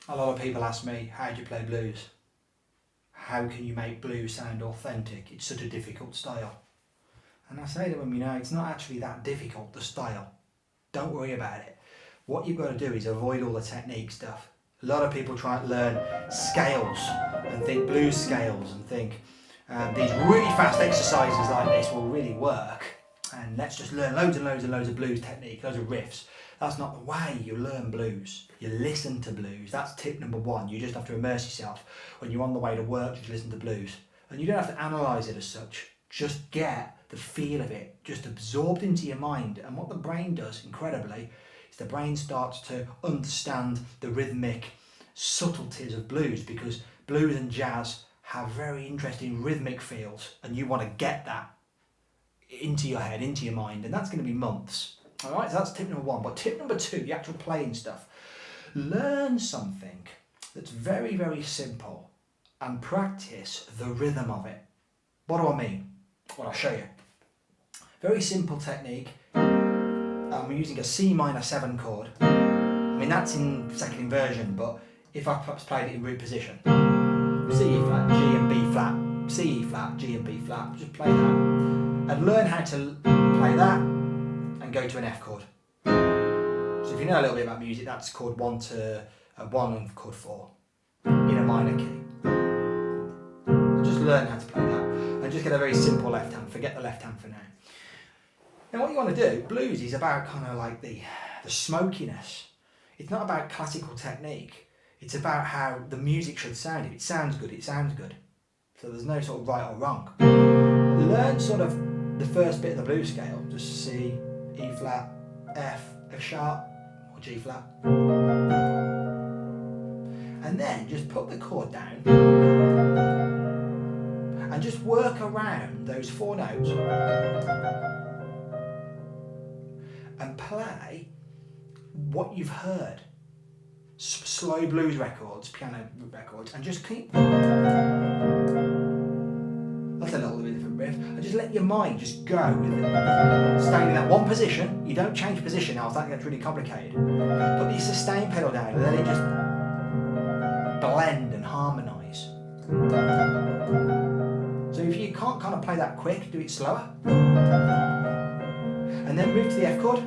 A lot of people ask me, how do you play blues? How can you make blues sound authentic? It's such a difficult style. And I say to them, it's not actually that difficult, the style. Don't worry about it. What you've got to do is avoid all the technique stuff. A lot of people try to learn scales and think blues scales and think these really fast exercises like this will really work. And let's just learn loads and loads and loads of blues technique, loads of riffs. That's not the way you learn blues. You listen to blues. That's tip number one. You just have to immerse yourself. When you're on the way to work, just listen to blues. And you don't have to analyse it as such. Just get the feel of it, just absorbed into your mind. And what the brain does, incredibly, is the brain starts to understand the rhythmic subtleties of blues, because blues and jazz have very interesting rhythmic feels, and you want to get that into your head, into your mind, and that's going to be months. All right, so that's tip number one. But tip number two, the actual playing stuff. Learn something that's very, very simple and practice the rhythm of it. What do I mean? Well, I'll show you. Very simple technique. I'm using a C minor 7 chord. I mean, that's in second inversion, but if I perhaps played it in root position, C, E flat, G and B flat, C, E flat, G and B flat, just play that. And learn how to play that and go to an F chord. So if you know a little bit about music, that's chord 1 to 1 and chord 4 in a minor key. Just learn how to play that and just get a very simple left hand. Forget the left hand for now. Now what you want to do, blues is about kind of like the smokiness. It's not about classical technique. It's about how the music should sound. If it sounds good, it sounds good. So there's no sort of right or wrong. Learn sort of the first bit of the blues scale, just C, E flat, F, F sharp, or G flat. And then just put the chord down and just work around those 4 notes and play what you've heard. Slow blues records, piano records, and just keep. That's a little bit different riff. And just let your mind just go with it. Staying in that one position. You don't change position, else that gets really complicated. Put the sustain pedal down and let it just blend and harmonise. So if you can't kind of play that quick, do it slower. And then move to the F chord.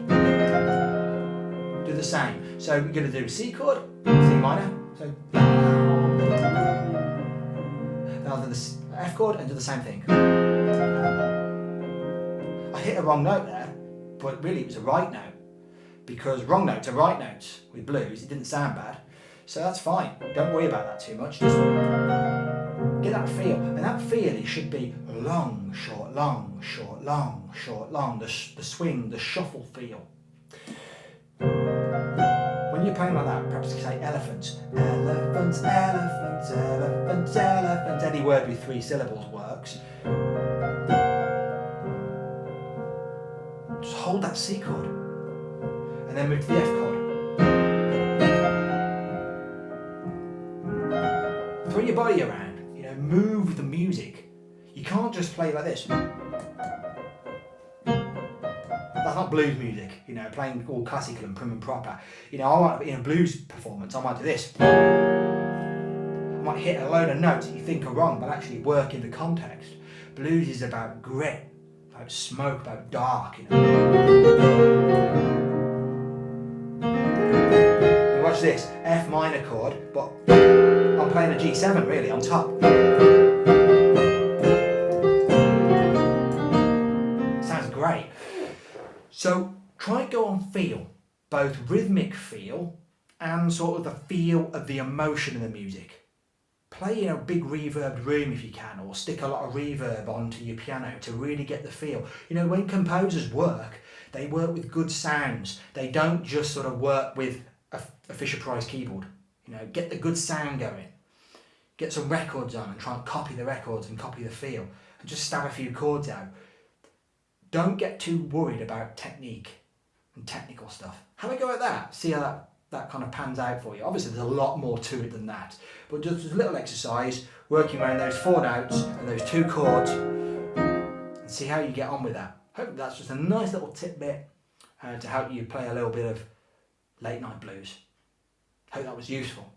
Do the same. So we're going to do a C chord, C minor. So then I'll do the F chord and do the same thing. I hit a wrong note there, but really it was a right note, because wrong notes are right notes with blues. It didn't sound bad, so that's fine. Don't worry about that too much. Just get that feel, and that feel, it should be long, short, long, short, long, short, long. The swing, the shuffle feel. When you're playing like that, perhaps you say elephants. Elephants, elephants, elephants, elephants. Any word with 3 syllables works. Just hold that C chord. And then move to the F chord. Throw your body around. Move the music. You can't just play like this. That's not blues music, playing all classical and prim and proper. I might, in a blues performance, I might do this. I might hit a load of notes that you think are wrong, but actually work in the context. Blues is about grit, about smoke, about dark. Watch this, F minor chord, but I'm playing a G7 really on top. Sounds great. So try and go on feel, both rhythmic feel and sort of the feel of the emotion of the music. Play in a big reverbed room if you can, or stick a lot of reverb onto your piano to really get the feel. When composers work, they work with good sounds. They don't just sort of work with a Fisher-Price keyboard. Get the good sound going. Get some records on and try and copy the records and copy the feel. And just stab a few chords out. Don't get too worried about technique and technical stuff. Have a go at that. See how that kind of pans out for you. Obviously there's a lot more to it than that. But just a little exercise, working around those 4 notes and those 2 chords, and see how you get on with that. Hopefully that's just a nice little tidbit to help you play a little bit of late night blues. Hope that was useful.